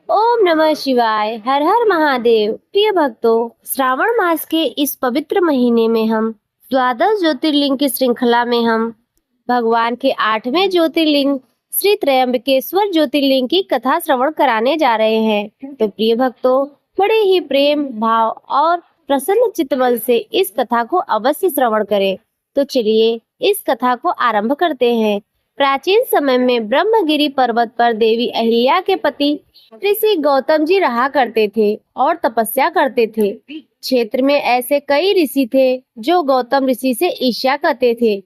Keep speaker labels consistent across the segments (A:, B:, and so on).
A: ओम नमः शिवाय। हर हर महादेव। प्रिय भक्तों, श्रावण मास के इस पवित्र महीने में हम द्वादश ज्योतिर्लिंग की श्रृंखला में हम भगवान के 8वें ज्योतिर्लिंग श्री त्रयंबकेश्वर ज्योतिर्लिंग की कथा श्रवण कराने जा रहे हैं। तो प्रिय भक्तों, बड़े ही प्रेम भाव और प्रसन्न चित्त से इस कथा को अवश्य श्रवण करें। तो चलिए इस कथा को आरंभ करते हैं। प्राचीन समय में ब्रह्मगिरि पर्वत पर देवी अहिल्या के पति ऋषि गौतम जी रहा करते थे और तपस्या करते थे। क्षेत्र में ऐसे कई ऋषि थे जो गौतम ऋषि से ईर्ष्या करते थे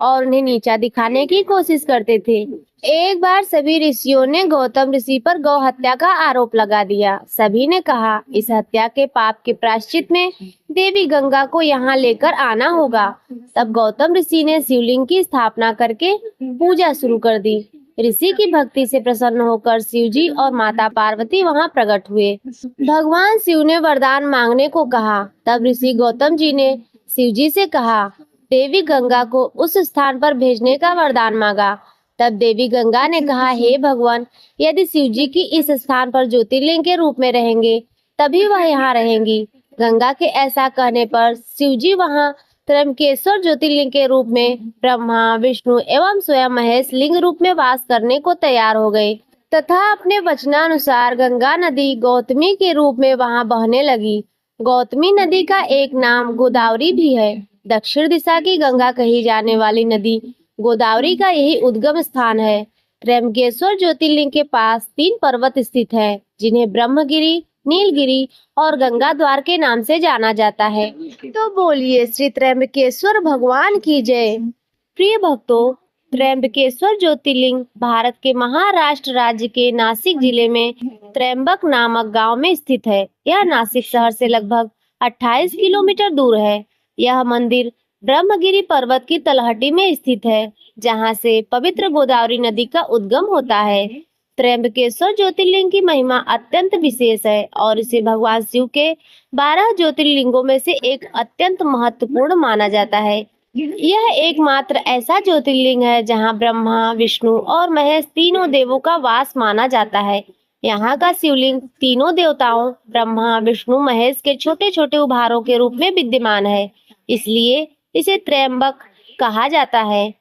A: और उन्हें नीचा दिखाने की कोशिश करते थे। एक बार सभी ऋषियों ने गौतम ऋषि पर गौ हत्या का आरोप लगा दिया। सभी ने कहा, इस हत्या के पाप के प्रायश्चित में देवी गंगा को यहाँ लेकर आना होगा। तब गौतम ऋषि ने शिवलिंग की स्थापना करके पूजा शुरू कर दी। ऋषि की भक्ति से प्रसन्न होकर शिव जी और माता पार्वती वहां प्रकट हुए। भगवान शिव ने वरदान मांगने को कहा। तब ऋषि गौतम जी ने शिव जी से कहा, देवी गंगा को उस स्थान पर भेजने का वरदान मांगा। तब देवी गंगा ने कहा, हे भगवान, यदि शिव जी की इस स्थान पर ज्योतिर्लिंग के रूप में रहेंगे तभी वह यहाँ रहेंगी। गंगा के ऐसा कहने पर शिव जी वहाँ त्रयंबकेश्वर ज्योतिर्लिंग के रूप में ब्रह्मा विष्णु एवं स्वयं महेश लिंग रूप में वास करने को तैयार हो गए तथा अपने वचनानुसार गंगा नदी गौतमी के रूप में वहां बहने लगी। गौतमी नदी का एक नाम गोदावरी भी है। दक्षिण दिशा की गंगा कही जाने वाली नदी गोदावरी का यही उद्गम स्थान है। त्र्यंबकेश्वर ज्योतिर्लिंग के पास 3 पर्वत स्थित हैं, जिन्हें ब्रह्मगिरि, नीलगिरि और गंगा द्वार के नाम से जाना जाता है। तो बोलिए श्री त्र्यंबकेश्वर भगवान की जय। प्रिय भक्तों, त्र्यंबकेश्वर ज्योतिर्लिंग भारत के महाराष्ट्र राज्य के नासिक जिले में त्र्यंबक नामक गांव में स्थित है। यह नासिक शहर से लगभग 28 किलोमीटर दूर है। यह मंदिर ब्रह्मगिरि पर्वत की तलहटी में स्थित है, जहां से पवित्र गोदावरी नदी का उद्गम होता है। त्र्यंबकेश्वर ज्योतिर्लिंग की महिमा अत्यंत विशेष है और इसे भगवान शिव के 12 ज्योतिर्लिंगों में से एक अत्यंत महत्वपूर्ण माना जाता है। यह एकमात्र ऐसा ज्योतिर्लिंग है जहां ब्रह्मा विष्णु और महेश तीनों देवों का वास माना जाता है। यहाँ का शिवलिंग तीनों देवताओं ब्रह्मा विष्णु महेश के छोटे छोटे उभारों के रूप में विद्यमान है, इसलिए इसे त्र्यंबक कहा जाता है।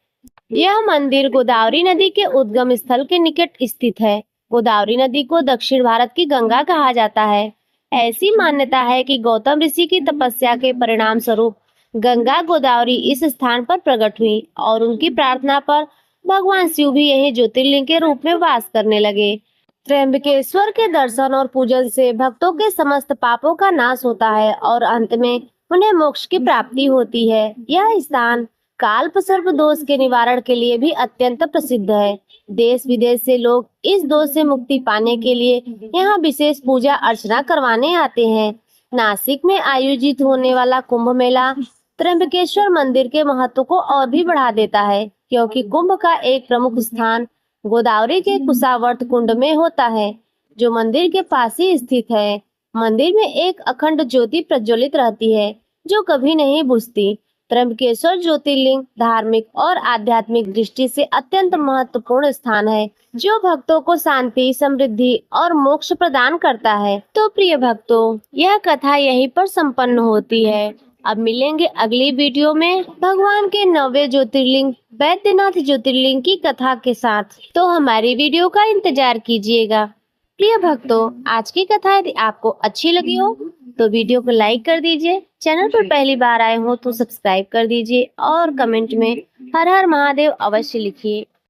A: यह मंदिर गोदावरी नदी के उद्गम स्थल के निकट स्थित है। गोदावरी नदी को दक्षिण भारत की गंगा कहा जाता है। ऐसी मान्यता है कि गौतम ऋषि की तपस्या के परिणाम स्वरूप गंगा गोदावरी इस स्थान पर प्रकट हुई और उनकी प्रार्थना पर भगवान शिव भी यही ज्योतिर्लिंग के रूप में वास करने लगे। त्र्यंबकेश्वर के दर्शन और पूजन से भक्तों के समस्त पापों का नाश होता है और अंत में उन्हें मोक्ष की प्राप्ति होती है। यह स्थान काल्प सर्प दोष के निवारण के लिए भी अत्यंत प्रसिद्ध है। देश विदेश से लोग इस दोष से मुक्ति पाने के लिए यहाँ विशेष पूजा अर्चना करवाने आते हैं। नासिक में आयोजित होने वाला कुंभ मेला त्र्यंबकेश्वर मंदिर के महत्व को और भी बढ़ा देता है, क्योंकि कुंभ का एक प्रमुख स्थान गोदावरी के कुशावर्त कुंड में होता है, जो मंदिर के पास ही स्थित है। मंदिर में एक अखंड ज्योति प्रज्वलित रहती है, जो कभी नहीं बुझती। त्र्यंबकेश्वर ज्योतिर्लिंग धार्मिक और आध्यात्मिक दृष्टि से अत्यंत महत्वपूर्ण स्थान है, जो भक्तों को शांति, समृद्धि और मोक्ष प्रदान करता है। तो प्रिय भक्तों, यह कथा यहीं पर संपन्न होती है। अब मिलेंगे अगली वीडियो में भगवान के 9वें ज्योतिर्लिंग बैद्यनाथ ज्योतिर्लिंग की कथा के साथ। तो हमारी वीडियो का इंतजार कीजिएगा। प्रिय भक्तों, आज की कथा यदि आपको अच्छी लगी हो तो वीडियो को लाइक कर दीजिए। चैनल पर पहली बार आए हो तो सब्सक्राइब कर दीजिए और कमेंट में हर हर महादेव अवश्य लिखिए।